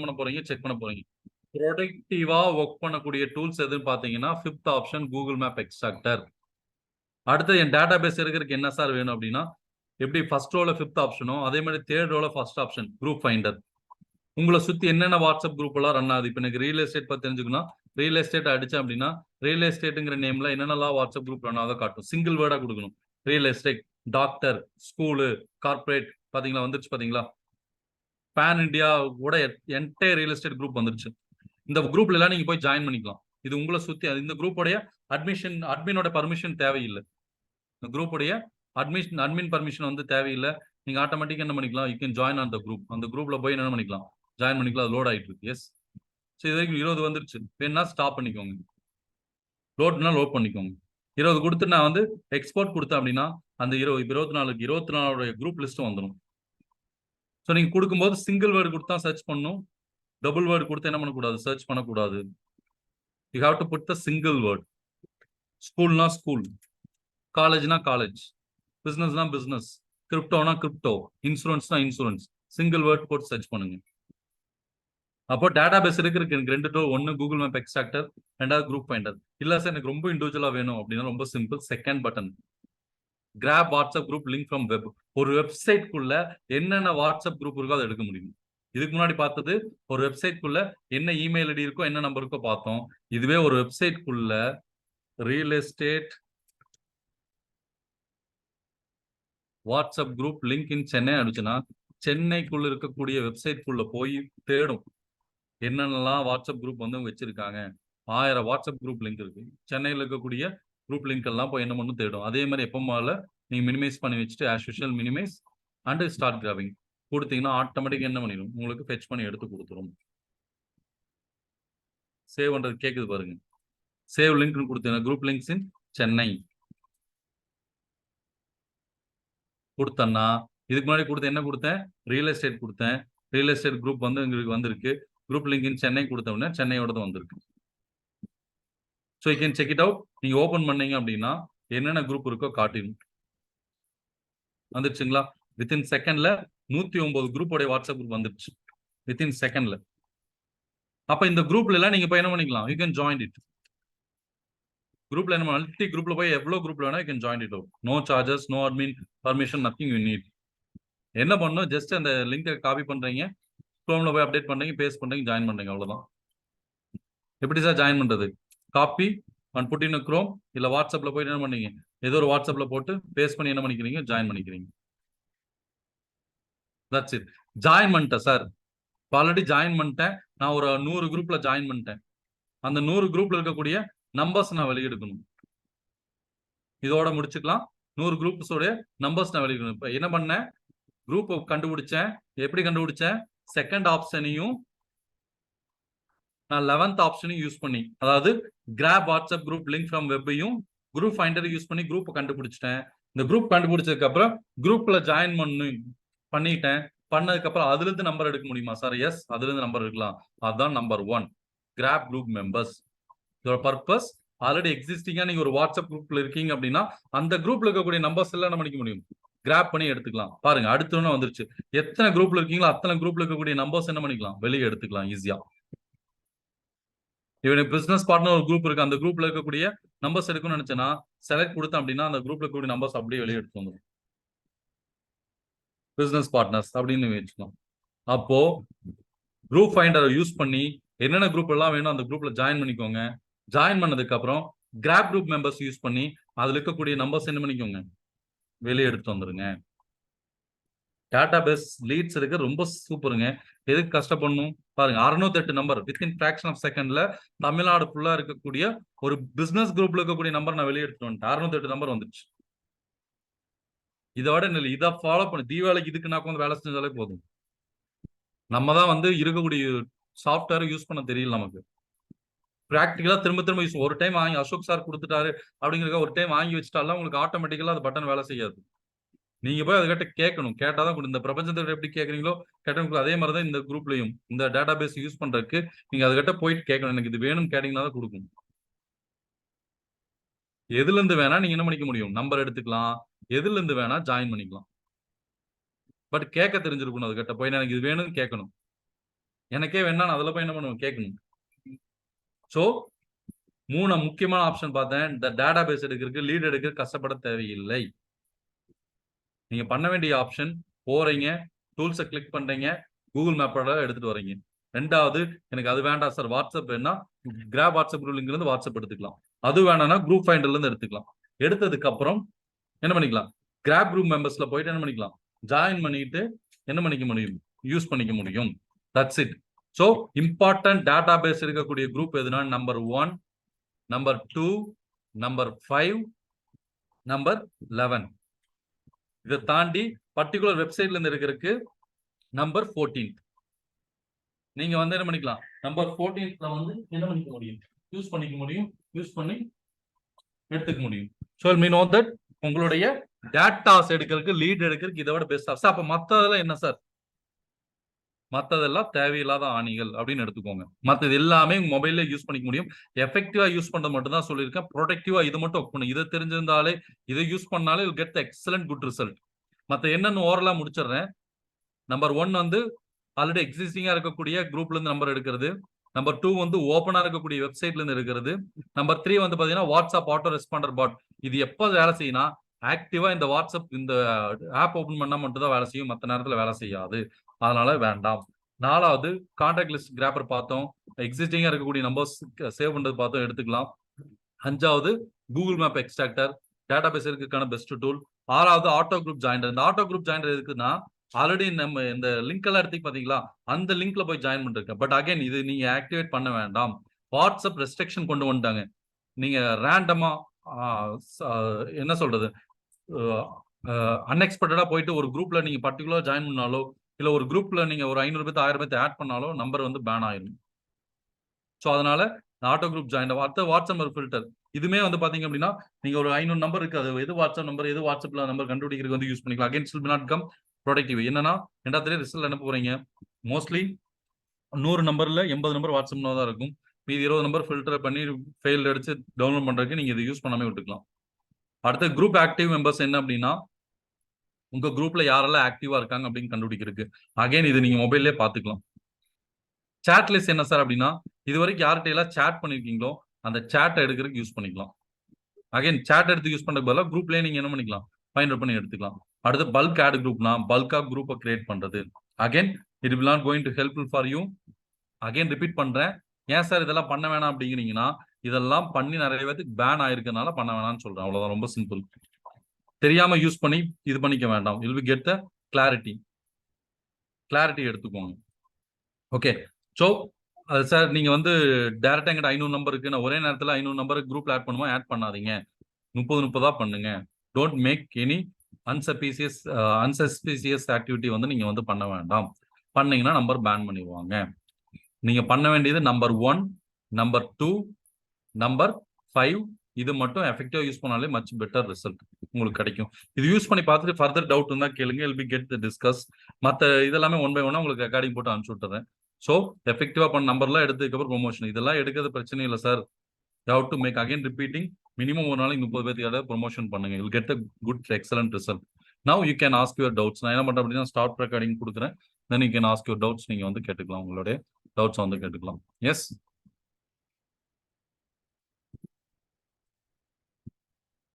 பண்ண போறீங்க, செக் பண்ண போறீங்க. ப்ரொடக்டிவா ஒர்க் பண்ணக்கூடிய டூல்ஸ் எதுன்னு பாத்தீங்கன்னா 5th option Google map extractor. அடுத்து என் டேட்டா பேஸ் இருக்கிறதுக்கு என்ன சார் வேணும் அப்படின்னா, எப்படி ஃபர்ஸ்ட் ரோல 5th ஆப்ஷனோ அதே மாதிரி தேர்ட் ரோல ஃபர்ஸ்ட் ஆப்ஷன் குரூப் ஃபைண்டர். உங்களை சுத்தி என்னென்ன வாட்ஸ்அப் குரூப் எல்லாம் ரன் ஆகுது. இப்போ எனக்கு ரியல் எஸ்டேட் பத்தி தெரிஞ்சுக்கணும். ரியல் எஸ்டேட் அடிச்சேன் அப்படின்னா ரியல் எஸ்டேட்டுங்கிற நேம்ல என்னென்னலாம் வாட்ஸ்அப் குரூப் ரன் ஆகுதோ காட்டும். சிங்கிள் வேர்டா கொடுக்கணும். Real estate, doctor, school, corporate பாத்தீங்களா வந்துருச்சு பாத்தீங்களா. பேன் இந்தியா கூட என்டையர் ரியல் எஸ்டேட் குரூப் வந்துருச்சு. இந்த குரூப்ல எல்லாம் நீங்க போய் ஜாயின் பண்ணிக்கலாம். இது உங்களை சுத்தி இந்த குரூப்போடைய அட்மினோட பர்மிஷன் தேவையில்லை. இந்த குரூப்போடைய அட்மின் பர்மிஷன் வந்து தேவையில்லை. நீங்க ஆட்டோமேட்டிக்கா என்ன பண்ணிக்கலாம், you can join on the group. அந்த குரூப்ல போய் என்ன பண்ணிக்கலாம், ஜாயின் பண்ணிக்கலாம். லோட் ஆயிட்டு இருக்கு. எஸ், சரி, இது வரைக்கும் 20 வந்துருச்சு. வேணா ஸ்டாப் பண்ணிக்கோங்க. லோட்னா லோட் பண்ணிக்கோங்க. 20 கொடுத்து நான் வந்து எக்ஸ்போர்ட் கொடுத்தேன் அப்படின்னா அந்த 24 குரூப் லிஸ்ட் வந்துடும். ஸோ நீங்க கொடுக்கும்போது சிங்கிள் வேர்டு கொடுத்தா சர்ச் பண்ணணும். டபுள் வேர்டு கொடுத்து என்ன பண்ணக்கூடாது, சர்ச் பண்ணக்கூடாது. You have to put the single word. ஸ்கூல்னா ஸ்கூல், காலேஜ்னா காலேஜ், பிசினஸ்னா பிசினஸ், கிரிப்டோனா கிரிப்டோ, இன்சூரன்ஸ்னா இன்சூரன்ஸ். சிங்கிள் வேர்ட் போட்டு சர்ச் பண்ணுங்க. அப்போ டேட்டா பேஸ் இருக்கு எனக்கு 2 டூல். ஒன்னு கூகுள் மேப் எக்ஸ்ட்ராக்டர், ரெண்டாவது குரூப் ஃபைண்டர். இல்ல சார் எனக்கு ரொம்ப இண்டிவிஜுவலா வேணும் அப்படின்னா ரொம்ப simple. Second button, grab WhatsApp group link from web. ஒரு வெப்சைட்குள்ள என்னென்ன வாட்ஸ்அப் குரூப் இருக்கோ அதை எடுக்க முடியும். இதுக்கு முன்னாடி பார்த்தது ஒரு வெப்சைட்குள்ள என்ன இமெயில் ஐடி இருக்கோ என்ன நம்பர் இருக்கோ பார்த்தோம். இதுவே ஒரு வெப்சைட்குள்ள real estate WhatsApp group link in Chennai அடிச்சுன்னா சென்னைக்குள்ள இருக்கக்கூடிய வெப்சைட்குள்ள போய் தேடும் என்னென்னலாம் வாட்ஸ்அப் குரூப் வந்து வச்சிருக்காங்க. 1000 வாட்ஸ்அப் குரூப் லிங்க் இருக்கு. சென்னையில் இருக்கக்கூடிய குரூப் லிங்க் எல்லாம் போய் என்ன பண்ணும் தேடும். அதே மாதிரி எப்போ மேல நீங்க மினிமைஸ் பண்ணி வச்சுட்டு as usual minimise and start grabbing கொடுத்தீங்கன்னா ஆட்டோமேட்டிக் என்ன பண்ணிடும், உங்களுக்கு ஃபெச் பண்ணி எடுத்து கொடுத்துரும். சேவ் பண்றது கேக்குது பாருங்க. சேவ் லிங்க் கொடுத்தீங்கன்னா குரூப் லிங்க்ஸ் இன் சென்னை கொடுத்தேன்னா இதுக்கு முன்னாடி கொடுத்த என்ன கொடுத்தேன், ரியல் எஸ்டேட் கொடுத்தேன். ரியல் எஸ்டேட் குரூப் வந்து எங்களுக்கு வந்திருக்கு. குரூப் லிங்க் இன் சென்னை கொடுத்தோம்னா சென்னையோடது வந்திருக்கு. So you can check it out. நீங்க ஓபன் பண்ணீங்க அப்படின்னா என்னென்ன குரூப் இருக்கோ காட்டிடும். வந்துருச்சுங்களா. வித்தின் செகண்ட்ல 109 குரூப்போட வாட்ஸ்அப் குரூப் வந்துருச்சு வித்தின் செகண்ட்ல. அப்ப இந்த குரூப்ல எல்லாம் நீங்க போய் என்ன பண்ணிக்கலாம், யூ கேன் ஜாயின் இட். குரூப்ல என்ன மல்டி குரூப்ல போய் எவ்வளவு குரூப்ல வேணா you can join it out. No charges, no admin permission, nothing you need. என்ன பண்ணணும், ஜஸ்ட் அந்த லிங்கை காப்பி பண்றீங்க, குரோம்ல போய் அப்டேட் பண்றீங்க, பேஸ்ட் பண்றீங்க, ஜாயின் பண்றீங்க, அவ்வளவுதான். எப்படி சார் ஜாயின் பண்றது, copy and put in Chrome இல்ல வாட்ஸ்அப்ல போய் என்ன பண்ணீங்க, ஏதோ ஒரு வாட்ஸ்அப்ல போட்டு பேஸ்ட் பண்ணி என்ன பண்ணிக்கிறீங்க, ஜாயின் பண்ணிக்கிறீங்க. That's it. ஜாயின் பண்ணிட்டேன் சார், ஆல்ரெடி ஜாயின் பண்ணிட்டேன். நான் ஒரு 100 குரூப்ல ஜாயின் பண்ணிட்டேன். அந்த 100 குரூப்ல இருக்கக்கூடிய நம்பர்ஸ் நான் வெளியெடுக்கணும். இதோட முடிச்சுக்கலாம். 100 குரூப்ஸோட நம்பர்ஸ் நான் வெளியிடணும். இப்ப என்ன பண்ணேன், குரூப் கண்டுபிடிச்சேன். எப்படி கண்டுபிடிச்சேன், செகண்ட் ஆப்ஷனையும் நான் 11th ஆப்ஷனையும் யூஸ் பண்ணி, அதாவது grab WhatsApp group link from வெப்பையும் குரூப் ஃபைண்டரை யூஸ் பண்ணி குரூப் கண்டுபிடிச்சிட்டேன். இந்த குரூப் கண்டுபிடிச்சதுக்கு அப்புறம் குரூப்ல ஜாயின் பண்ணிட்டேன். பண்ணதுக்கு அப்புறம் அதுல இருந்து நம்பர் எடுக்க முடியுமா சார்? எஸ், அதுல இருந்து நம்பர் எடுக்கலாம். அதுதான் நம்பர் 1, கிராப் குரூப் மெம்பர்ஸ். இதோட பர்பஸ், ஆல்ரெடி எக்ஸிஸ்டிங்கா நீங்க ஒரு வாட்ஸ்அப் குரூப்ல இருக்கீங்க அப்படின்னா அந்த குரூப்ல இருக்கக்கூடிய நம்பர்ஸ் எல்லாம் என்ன பண்ணிக்க முடியும், கிராப் பண்ணி எடுத்துக்கலாம். பாருங்க அடுத்த ஒண்ணு வந்துருச்சு. எத்தனை குரூப்ல இருக்கீங்களோ அத்தனை குரூப்ல இருக்கக்கூடிய நம்பர்ஸ் என்ன பண்ணிக்கலாம், வெளியே எடுத்துக்கலாம் ஈஸியா. இவனுக்கு பிசினஸ் பார்ட்னர் ஒரு குரூப் இருக்கு. அந்த குரூப்ல இருக்கக்கூடிய நம்பர்ஸ் எடுக்கணும்னு நினைச்சேன்னா செலக்ட் கொடுத்தேன் அப்படின்னா அந்த குரூப்ல இருக்கக்கூடிய நம்பர்ஸ் அப்படியே வெளியே எடுத்து வந்துடும். பிசினஸ் பார்ட்னர்ஸ் அப்படின்னு வச்சுக்கலாம். அப்போ குரூப் ஃபைண்டரை யூஸ் பண்ணி என்னென்ன குரூப் எல்லாம் வேணும் அந்த குரூப்ல ஜாயின் பண்ணிக்கோங்க. ஜாயின் பண்ணதுக்கு அப்புறம் கிராப் குரூப் மெம்பர்ஸ் யூஸ் பண்ணி அதுல இருக்கக்கூடிய நம்பர்ஸ் என்ன பண்ணிக்கோங்க, வெளியே எடுத்து வந்துருங்க. டேட்டா பேஸ் லீட்ஸ் எடுக்க ரொம்ப சூப்பருங்க. எதுக்கு கஷ்டப்படணும் பாருங்க. 608 நம்பர் வித்தின் ஃபிராக்ஷன் ஆஃப் செகண்ட்ல தமிழ்நாடு ஃபுல்லா இருக்கக்கூடிய ஒரு பிசினஸ் குரூப்ல இருக்கக்கூடிய நம்பர் நான் வெளியே எடுத்துட்டு வந்துட்டேன். 608 நம்பர் வந்துச்சு. இதோட இதை ஃபாலோ பண்ணி தீபாவளிக்கு இதுக்கு நான் வந்து வேலை செஞ்சாலே போதும். நம்ம தான் வந்து இருக்கக்கூடிய சாஃப்ட்வேர் யூஸ் பண்ண தெரியல நமக்கு. பிராக்டிகலா திரும்ப திரும்ப யூஸ், ஒரு டைம் வாங்கி அசோக் சார் கொடுத்துட்டாரு அப்படிங்கிற ஒரு டைம் வாங்கி வச்சுட்டாலும் உங்களுக்கு ஆட்டோமேட்டிக்கலா அது பட்டன் வேலை செய்யாது. நீங்க போய் அதுக்கிட்ட கேட்கணும். கேட்டாதான் இந்த பிரபஞ்சத்தை எப்படி கேட்கறீங்களோ கேட்டவங்களுக்கு அதே மாதிரிதான் இந்த குரூப்லயும் இந்த டேட்டா பேஸ் யூஸ் பண்றதுக்கு நீங்க அதுக்கிட்ட போயிட்டு கேட்கணும். எனக்கு இது வேணும்னு கேட்டீங்கன்னா தான் கொடுக்கும். எதுல இருந்து வேணா நீங்க என்ன பண்ணிக்க முடியும், நம்பர் எடுத்துக்கலாம். எதுல இருந்து வேணா ஜாயின் பண்ணிக்கலாம். பட் கேட்க தெரிஞ்சிருக்கணும். அதுக்கிட்ட போய் எனக்கு இது வேணும்னு கேட்கணும். எனக்கே வேணா நான் அதுல போய் என்ன பண்ணுவேன் கேட்கணும். ஸோ 3 முக்கியமான ஆப்ஷன் பார்த்தேன். இந்த டேட்டா பேஸ் எடுக்கிறதுக்கு லீட் எடுக்க கஷ்டப்பட தேவையில்லை. நீங்க பண்ண வேண்டிய ஆப்ஷன் போறீங்க, டூல்ஸை கிளிக் பண்றீங்க, கூகுள் மேப்போட எடுத்துட்டு வரீங்க. 2வது எனக்கு அது வேண்டாம் சார், வாட்ஸ்அப் வேணா கிராப் வாட்ஸ்அப் லிங்க்ல இருந்து வாட்ஸ்அப் எடுத்துக்கலாம். அது வேணாம்னா குரூப் ஃபைண்டர்ல இருந்து எடுத்துக்கலாம். எடுத்ததுக்கு அப்புறம் என்ன பண்ணிக்கலாம், கிராப் குரூப் மெம்பர்ஸ்ல போயிட்டு என்ன பண்ணிக்கலாம், ஜாயின் பண்ணிட்டு என்ன பண்ணிக்க முடியும், யூஸ் பண்ணிக்க முடியும். That's it. So important database இருக்கக்கூடிய குரூப் எதுனா நம்பர் 1, நம்பர் 2, நம்பர் 5, நம்பர் 11. இதை தாண்டி பர்டிகுலர் வெப்சைட்ல இருந்து இருக்கிறதுக்கு நம்பர் 14. நீங்க வந்து என்ன பண்ணிக்கலாம், நம்பர் 14ல வந்து என்ன பண்ணிக்க முடியும், யூஸ் பண்ணிக்க முடியும், யூஸ் பண்ணி எடுத்துக்க முடியும். ஸோ மீ நோ தட் உங்களுடைய டேட்டாஸ் எடுக்கிறதுக்கு லீட் எடுக்கிறதுக்கு இதை விட பெஸ்ட் ஆப்ஷன். அப்ப மத்ததெல்லாம் என்ன சார், மத்ததெல்லாம் தேவையில்லாத ஆணிகள் அப்படின்னு எடுத்துக்கோங்க. மற்றது எல்லாமே மொபைல்ல யூஸ் பண்ணிக்க முடியும். எஃபெக்டிவா யூஸ் பண்றது மட்டும் தான் சொல்லியிருக்கேன். ப்ரொடக்டிவா இது மட்டும் ஒர்க் பண்ணும். இதை தெரிஞ்சிருந்தாலே, இதை யூஸ் பண்ணாலே கெட் எக்ஸலன்ட் குட் ரிசல்ட். மற்ற என்னன்னு ஓரலா முடிச்சிடுறேன். நம்பர் 1 வந்து ஆல்ரெடி எக்ஸிஸ்டிங்கா இருக்கக்கூடிய குரூப்ல இருந்து நம்பர் எடுக்கிறது. நம்பர் 2 வந்து ஓப்பனா இருக்கக்கூடிய வெப்சைட்ல இருந்து எடுக்கிறது. நம்பர் 3 வந்து பாத்தீங்கன்னா வாட்ஸ்அப் ஆட்டோ ரெஸ்பாண்டர் பாட். இது எப்ப வேலை செய்யணும், ஆக்டிவா இந்த வாட்ஸ்அப் இந்த ஆப் ஓபன் பண்ணா மட்டும் தான் வேலை செய்யும், மற்ற நேரத்துல வேலை செய்யாது. அதனால வேண்டாம். 4வது கான்டாக்ட் லிஸ்ட் கிராப்பர் பார்த்தோம், எக்ஸிஸ்டிங்கா இருக்கக்கூடிய நம்பர்ஸ் சேவ் பண்றது பார்த்தோம், எடுத்துக்கலாம். 5வது Google map extractor, database இருக்கிறதுக்கான பெஸ்ட் டூல். 6வது ஆட்டோ குரூப் ஜாயின்டர். இந்த ஆட்டோ குரூப் ஜாயின்டர் எதுக்குன்னா, ஆல்ரெடி நம்ம இந்த லிங்க் எல்லாம் எடுத்து பாத்தீங்களா, அந்த லிங்க்ல போய் ஜாயின் பண்ணிருக்கேன். பட் அகைன் இது நீங்க ஆக்டிவேட் பண்ண வேண்டாம். வாட்ஸ்அப் ரெஸ்ட்ரிக்ஷன் கொண்டு வந்துட்டாங்க. நீங்க ரேண்டமா என்ன சொல்றது, அன்எக்ஸ்பெக்டடா போயிட்டு ஒரு குரூப்ல நீங்க பர்டிகுலர் ஜாயின் பண்ணாலோ, இல்ல ஒரு குரூப்ல நீங்க ஒரு 500 பேர் 1000 பேர் ஆட் பண்ணாலோ நம்பர் வந்து பேன் ஆயிரும். ஸோ அதனால ஆட்டோ குரூப் ஜாயின் அடுத்த வாட்ஸ்அப் நம்பர் ஃபில்டர். இதுமே வந்து பாத்தீங்க அப்படின்னா, நீங்க ஒரு 500 நம்பர் இருக்கு, அது எது வாட்ஸ்அப் நம்பர் எது வாட்ஸ்அப்ல நம்பர் கண்டுபிடிக்கிறது வந்து யூஸ் பண்ணிக்கலாம். Again still not come productive. என்னன்னா ரெண்டாவது ரிசல்ட் அனுப்ப போறீங்க, மோஸ்ட்லி 100 நம்பர்ல 80 நம்பர் வாட்ஸ்அப்ல தான் இருக்கும். மீதி 20 நம்பர் ஃபில்டர் பண்ணி ஃபெயில் அடிச்சு டவுன்லோட் பண்றதுக்கு நீங்க இதை யூஸ் பண்ணாம விட்டுக்கலாம். அடுத்த குரூப் ஆக்டிவ் மெம்பர்ஸ் என்ன அப்படின்னா, உங்க குரூப்ல யாரெல்லாம் ஆக்டிவா இருக்காங்க அப்படின்னு கண்டுபிடிக்கிறதுக்கு. அகைன் இது நீங்க மொபைல்லே பாத்துக்கலாம். சாட் லிஸ்ட் என்ன சார் அப்படின்னா, இது வரைக்கும் யார்கிட்ட எல்லாம் சாட் பண்ணிருக்கீங்களோ அந்த சாட் எடுக்கிறதுக்கு யூஸ் பண்ணிக்கலாம். அகைன் சாட் எடுத்து யூஸ் பண்றதுக்கு பதிலாக குரூப்லயே நீங்க என்ன பண்ணிக்கலாம், ஃபைண்ட் அவுட் பண்ணி எடுத்துக்கலாம். அடுத்து பல்க் ஆட் குரூப்னா பல்கா குரூப்பை கிரியேட் பண்றது. Again it will not going to helpful for you. Again repeat பண்றேன், ஏன் சார் இதெல்லாம் பண்ண வேணாம் அப்படிங்கிறீங்கன்னா, இதெல்லாம் பண்ணி நிறைய பேருக்கு பேன் ஆயிருக்கனால பண்ண வேணாம்னு சொல்றேன். அவ்வளவுதான், ரொம்ப சிம்பிள். தெரியாம யூஸ் பண்ணி இது பண்ணிக்க வேண்டாம். Will we get the clarity எடுத்துக்கோங்க. ஓகே. ஸோ சார் நீங்க வந்து டைரக்டா எங்கிட்ட 500 நம்பர் இருக்கு, நான் ஒரே நேரத்தில் 500 நம்பருக்கு குரூப்ல ஆட் பண்ணுமா, ஆட் பண்ணாதீங்க. 30 பண்ணுங்க. டோன்ட் மேக் எனி அன்சஸ்பீசியஸ் ஆக்டிவிட்டி வந்து நீங்க வந்து பண்ண வேண்டாம். பண்ணீங்கன்னா நம்பர் பேன் பண்ணிடுவாங்க. நீங்க பண்ண வேண்டியது நம்பர் 1, நம்பர் 2, நம்பர் 5. இது மட்டும் எஃபெக்டிவா யூஸ் பண்ணாலே மச் பெட்டர் ரிசல்ட் உங்களுக்கு கிடைக்கும். இது யூஸ் பண்ணி பார்த்துட்டு ஃபர்தர் டவுட் இருந்தா கேளுங்க, will be get the discuss. மற்ற இதெல்லாமே 1 by 1 உங்களுக்கு ரெக்கார்டிங் போட்டு அனுப்பிச்சு விட்டுறேன். ஸோ எஃபெக்டிவா பண்ண நம்பர்லாம் எடுத்ததுக்கப்புறம் ப்ரொமோஷன் இதெல்லாம் எடுக்கிறது பிரச்சனை இல்லை sir. You have to make again repeating. Minimum ஒரு நாளைக்கு 30 பேருக்கு ப்ரொமோஷன் பண்ணுங்க. Will get a good excellent result. Now you can ask your doubts. நான் என்ன பண்றேன் அப்படின்னா ஸ்டார்ட் ரெக்கார்டிங் கொடுக்குறேன். Then you can ask your doubts. நீங்க வந்து கேட்டுக்கலாம், உங்களுடைய டவுட்ஸ் வந்து கேட்டுக்கலாம். எஸ்.